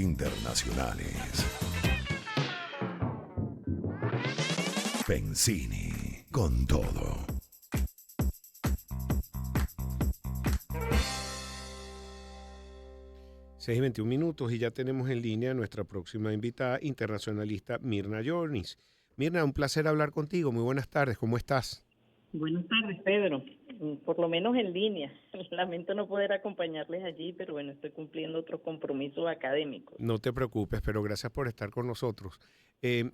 internacionales. Pensini, con todo. Seis y 21 minutos y ya tenemos en línea a nuestra próxima invitada internacionalista, Mirna Jornis. Mirna, un placer hablar contigo. Muy buenas tardes, ¿cómo estás? Buenas tardes, Pedro. Por lo menos en línea. Lamento no poder acompañarles allí, pero bueno, estoy cumpliendo otros compromisos académicos. No te preocupes, pero gracias por estar con nosotros.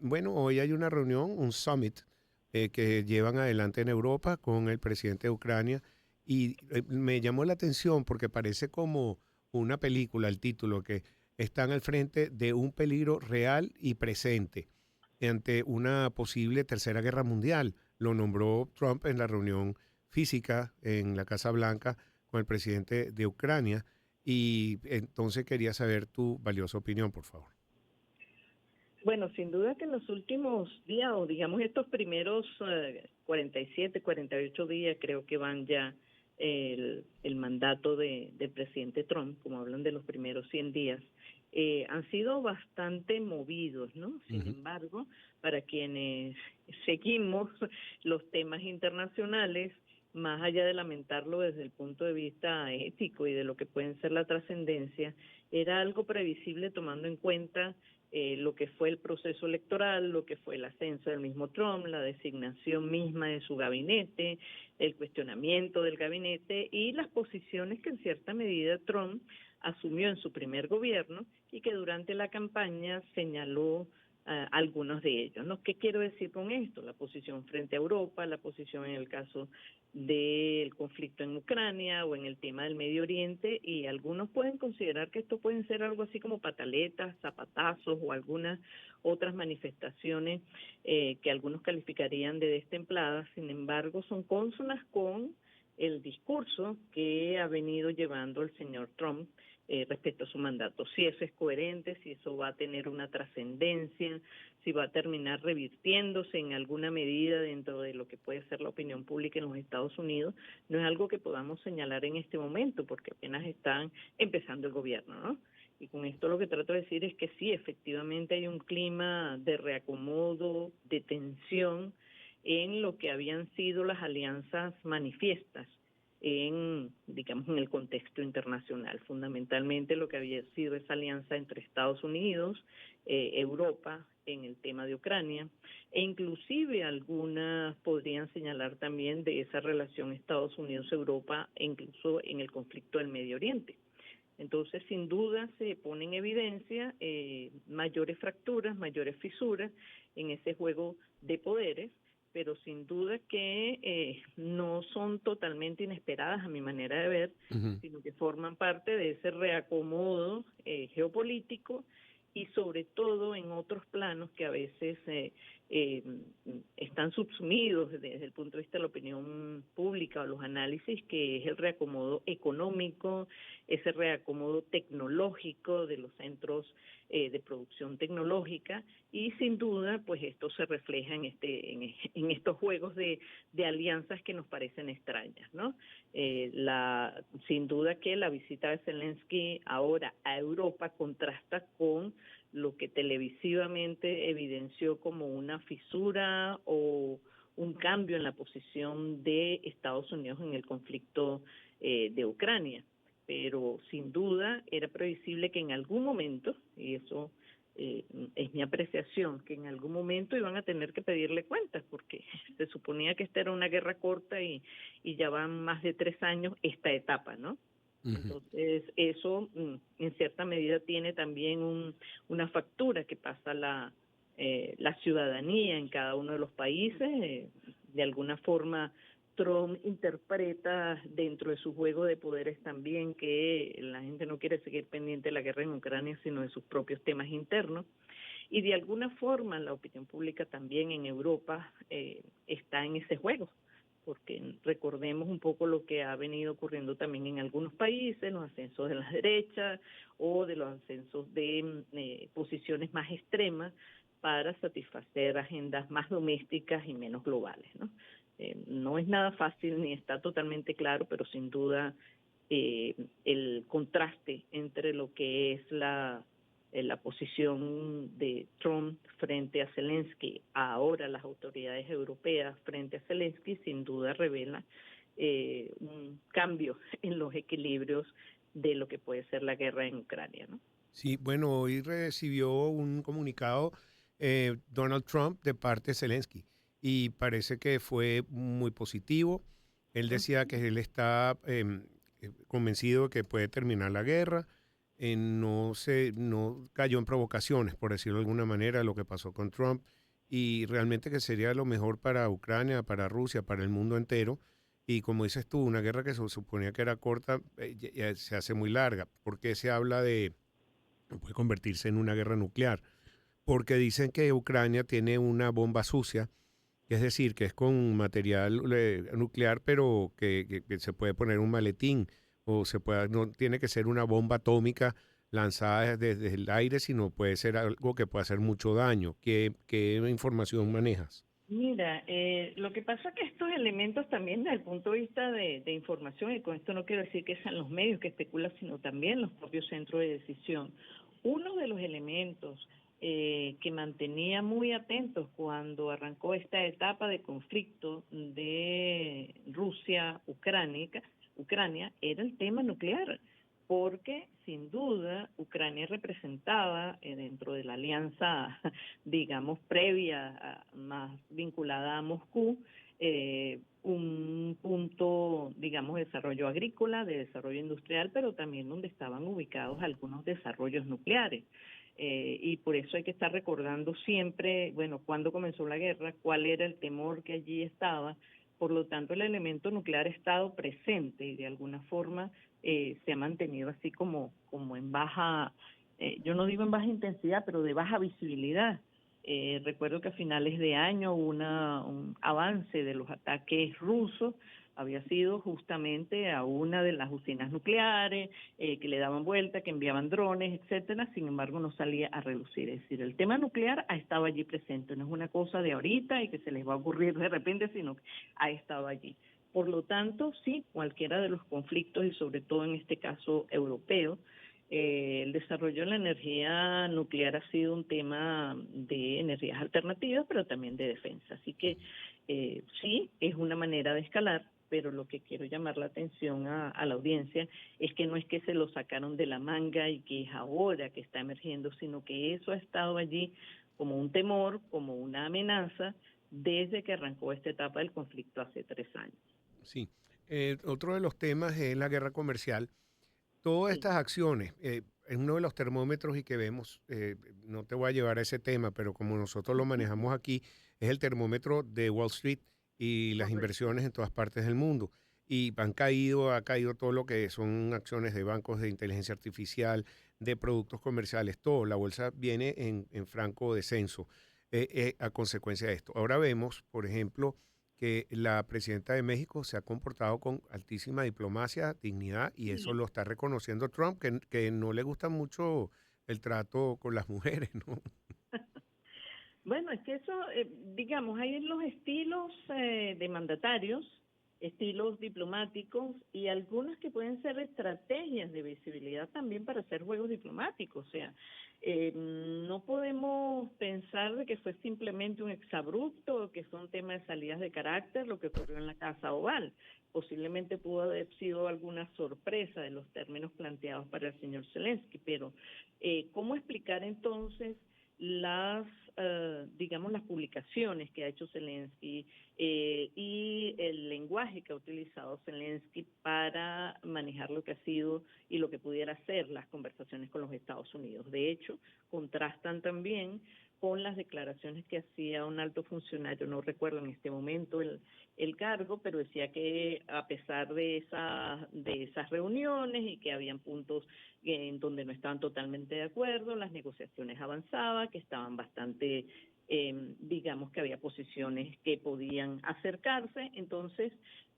Bueno, hoy hay una reunión, un summit que llevan adelante en Europa con el presidente de Ucrania y me llamó la atención porque parece como una película, el título, que están al frente de un peligro real y presente ante una posible tercera guerra mundial. Lo nombró Trump en la reunión física en la Casa Blanca con el presidente de Ucrania y entonces quería saber tu valiosa opinión, por favor. Bueno, sin duda que en los últimos días, o digamos estos primeros 47, 48 días, creo que van ya el mandato del presidente Trump, como hablan de los primeros 100 días, han sido bastante movidos, ¿no? Sin embargo, para quienes seguimos los temas internacionales, más allá de lamentarlo desde el punto de vista ético y de lo que pueden ser la trascendencia, era algo previsible tomando en cuenta lo que fue el proceso electoral, lo que fue el ascenso del mismo Trump, la designación misma de su gabinete, el cuestionamiento del gabinete y las posiciones que en cierta medida Trump asumió en su primer gobierno y que durante la campaña señaló algunos de ellos, ¿no? ¿Qué quiero decir con esto? La posición frente a Europa, la posición en el caso del conflicto en Ucrania o en el tema del Medio Oriente, y algunos pueden considerar que esto pueden ser algo así como pataletas, zapatazos o algunas otras manifestaciones que algunos calificarían de destempladas. Sin embargo, son cónsonas con el discurso que ha venido llevando el señor Trump respecto a su mandato, si eso es coherente, si eso va a tener una trascendencia, si va a terminar revirtiéndose en alguna medida dentro de lo que puede ser la opinión pública en los Estados Unidos, no es algo que podamos señalar en este momento, porque apenas están empezando el gobierno, ¿no? Y con esto lo que trato de decir es que sí, efectivamente hay un clima de reacomodo, de tensión en lo que habían sido las alianzas manifiestas digamos, en el contexto internacional. Fundamentalmente lo que había sido esa alianza entre Estados Unidos, Europa, en el tema de Ucrania, e inclusive algunas podrían señalar también de esa relación Estados Unidos-Europa, incluso en el conflicto del Medio Oriente. Entonces, sin duda, se pone en evidencia mayores fracturas, mayores fisuras en ese juego de poderes, pero sin duda que no son totalmente inesperadas a mi manera de ver, sino que forman parte de ese reacomodo geopolítico y sobre todo en otros planos que a veces están subsumidos desde el punto de vista de la opinión pública o los análisis, que es el reacomodo económico, ese reacomodo tecnológico de los centros de producción tecnológica, y sin duda pues esto se refleja en estos juegos de alianzas que nos parecen extrañas, ¿no? Sin duda que la visita de Zelensky ahora a Europa contrasta con lo que televisivamente evidenció como una fisura o un cambio en la posición de Estados Unidos en el conflicto de Ucrania. Pero sin duda era previsible que en algún momento, y eso es mi apreciación, que en algún momento iban a tener que pedirle cuentas, porque se suponía que esta era una guerra corta y ya van más de 3 años esta etapa, ¿no? Entonces, eso en cierta medida tiene también una factura que pasa la ciudadanía en cada uno de los países. De alguna forma, Trump interpreta dentro de su juego de poderes también que la gente no quiere seguir pendiente de la guerra en Ucrania, sino de sus propios temas internos. Y de alguna forma, la opinión pública también en Europa está en ese juego, porque recordemos un poco lo que ha venido ocurriendo también en algunos países, los ascensos de las derechas o de los ascensos de posiciones más extremas para satisfacer agendas más domésticas y menos globales, ¿no? No es nada fácil ni está totalmente claro, pero sin duda el contraste entre lo que es la la posición de Trump frente a Zelensky, ahora las autoridades europeas frente a Zelensky, sin duda revela un cambio en los equilibrios de lo que puede ser la guerra en Ucrania, ¿no? Sí, bueno, hoy recibió un comunicado Donald Trump de parte de Zelensky y parece que fue muy positivo. Él decía que él está convencido de que puede terminar la guerra. No cayó en provocaciones, por decirlo de alguna manera, lo que pasó con Trump y realmente que sería lo mejor para Ucrania, para Rusia, para el mundo entero. Y como dices tú, una guerra que se suponía que era corta ya se hace muy larga. Porque se habla de puede convertirse en una guerra nuclear, porque dicen que Ucrania tiene una bomba sucia, es decir, que es con material nuclear, pero que se puede poner un maletín, o no tiene que ser una bomba atómica lanzada desde el aire, sino puede ser algo que puede hacer mucho daño. ¿Qué información manejas? Mira, lo que pasa es que estos elementos también desde el punto de vista de información, y con esto no quiero decir que sean los medios que especulan, sino también los propios centros de decisión. Uno de los elementos que mantenía muy atentos cuando arrancó esta etapa de conflicto de Rusia-Ucrania era el tema nuclear, porque sin duda Ucrania representaba dentro de la alianza, digamos, previa, más vinculada a Moscú, un punto, digamos, de desarrollo agrícola, de desarrollo industrial, pero también donde estaban ubicados algunos desarrollos nucleares. Y por eso hay que estar recordando siempre, bueno, cuándo comenzó la guerra, cuál era el temor que allí estaba. Por lo tanto, el elemento nuclear ha estado presente y de alguna forma se ha mantenido así como en baja, yo no digo en baja intensidad, pero de baja visibilidad. Recuerdo que a finales de año hubo un avance de los ataques rusos, había sido justamente a una de las usinas nucleares, que le daban vuelta, que enviaban drones, etcétera. Sin embargo, no salía a relucir. Es decir, el tema nuclear ha estado allí presente, no es una cosa de ahorita y que se les va a ocurrir de repente, sino que ha estado allí. Por lo tanto, sí, cualquiera de los conflictos, y sobre todo en este caso europeo, el desarrollo de la energía nuclear ha sido un tema de energías alternativas, pero también de defensa. Así que sí, es una manera de escalar, pero lo que quiero llamar la atención a la audiencia es que no es que se lo sacaron de la manga y que es ahora que está emergiendo, sino que eso ha estado allí como un temor, como una amenaza, desde que arrancó esta etapa del conflicto hace 3 años. Sí. Otro de los temas es la guerra comercial. Todas Sí. estas acciones, es uno de los termómetros y que vemos, no te voy a llevar a ese tema, pero como nosotros lo manejamos aquí, es el termómetro de Wall Street y las Correcto. inversiones en todas partes del mundo. Y ha caído todo lo que son acciones de bancos de inteligencia artificial, de productos comerciales, todo. La bolsa viene en franco descenso a consecuencia de esto. Ahora vemos, por ejemplo, que la presidenta de México se ha comportado con altísima diplomacia, dignidad, y eso Sí. lo está reconociendo Trump, que no le gusta mucho el trato con las mujeres, ¿no? Bueno, es que eso, digamos, hay los estilos de mandatarios, estilos diplomáticos y algunos que pueden ser estrategias de visibilidad también para hacer juegos diplomáticos. O sea, no podemos pensar de que fue simplemente un exabrupto o que fue un tema de salidas de carácter lo que ocurrió en la Casa Oval. Posiblemente pudo haber sido alguna sorpresa de los términos planteados para el señor Zelensky, pero ¿cómo explicar entonces digamos, las publicaciones que ha hecho Zelensky y el lenguaje que ha utilizado Zelensky para manejar lo que ha sido y lo que pudiera ser las conversaciones con los Estados Unidos? De hecho, contrastan también con las declaraciones que hacía un alto funcionario, no recuerdo en este momento el cargo, pero decía que a pesar de esas reuniones y que habían puntos en donde no estaban totalmente de acuerdo, las negociaciones avanzaban, que estaban bastante, digamos que había posiciones que podían acercarse. Entonces,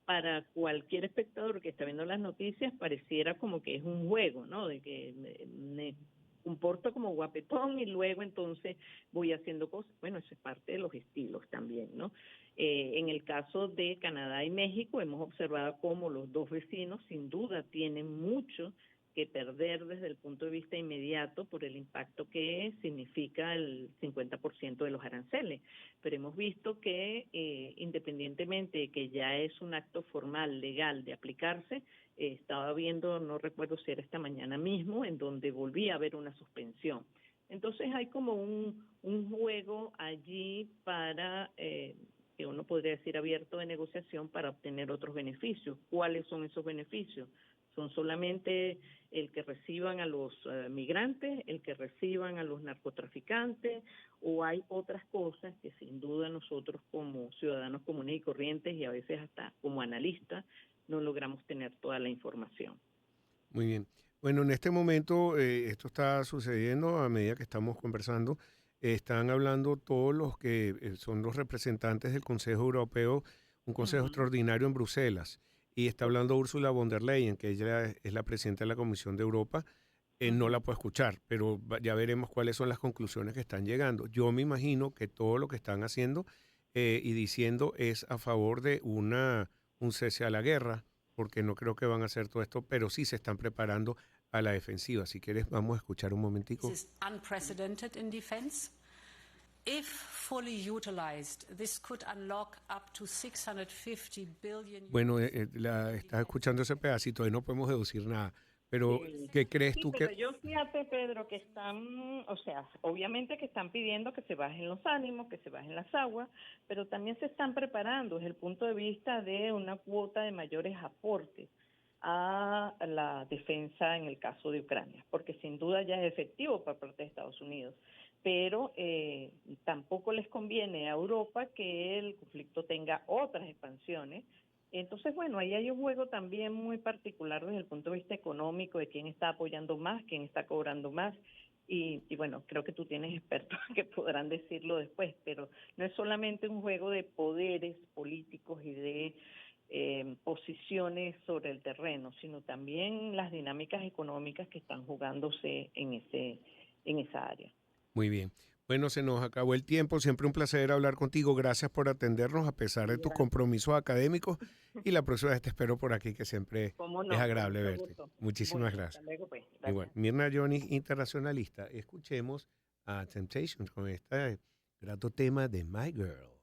para cualquier espectador que está viendo las noticias, pareciera como que es un juego, ¿no? De que me comporto como guapetón y luego entonces voy haciendo cosas. Bueno, eso es parte de los estilos también, ¿no? En el caso de Canadá y México hemos observado cómo los dos vecinos sin duda tienen mucho que perder desde el punto de vista inmediato por el impacto que significa el 50% de los aranceles. Pero hemos visto que independientemente de que ya es un acto formal, legal de aplicarse, estaba viendo, no recuerdo si era esta mañana mismo, en donde volvía a haber una suspensión. Entonces hay como un juego allí para, que uno podría decir abierto de negociación para obtener otros beneficios. ¿Cuáles son esos beneficios? ¿Son solamente el que reciban a los migrantes, el que reciban a los narcotraficantes, o hay otras cosas que sin duda nosotros como ciudadanos comunes y corrientes y a veces hasta como analistas no logramos tener toda la información? Muy bien. Bueno, en este momento esto está sucediendo a medida que estamos conversando. Están hablando todos los que son los representantes del Consejo Europeo, un consejo Ujú. extraordinario en Bruselas. Y está Ok. hablando Ursula von der Leyen, que ella es la presidenta de la Comisión de Europa. No la Ujú. puedo escuchar, pero ya veremos cuáles son las conclusiones que están llegando. Yo me imagino que todo lo que están haciendo y diciendo es a favor de un cese a la guerra, porque no creo que van a hacer todo esto, pero sí se están preparando a la defensiva. Si quieres, vamos a escuchar un This momentico. is unprecedented in defense. If fully utilized, this could unlock up to 650 billion Bueno, euros. estás escuchando ese pedacito, ahí no podemos deducir nada, pero Sí. ¿qué crees Sí, tú que... pero yo fíjate, Pedro, que están, o sea, obviamente que están pidiendo que se bajen los ánimos, que se bajen las aguas, pero también se están preparando desde el punto de vista de una cuota de mayores aportes a la defensa en el caso de Ucrania, porque sin duda ya es efectivo por parte de Estados Unidos, pero tampoco les conviene a Europa que el conflicto tenga otras expansiones. Entonces, bueno, ahí hay un juego también muy particular desde el punto de vista económico, de quién está apoyando más, quién está cobrando más. Y bueno, creo que tú tienes expertos que podrán decirlo después, pero no es solamente un juego de poderes políticos y de posiciones sobre el terreno, sino también las dinámicas económicas que están jugándose en esa área. Muy bien. Bueno, se nos acabó el tiempo. Siempre un placer hablar contigo. Gracias por atendernos a pesar de tus Gracias. compromisos académicos. Y la próxima vez te espero por aquí, que siempre ¿Cómo es no? Con agradable mucho verte. gusto. Muchísimas Bueno, hasta gracias. luego pues. Igual. Gracias. Mirna Johnny, internacionalista. Escuchemos a Temptations con este grato tema de My Girl.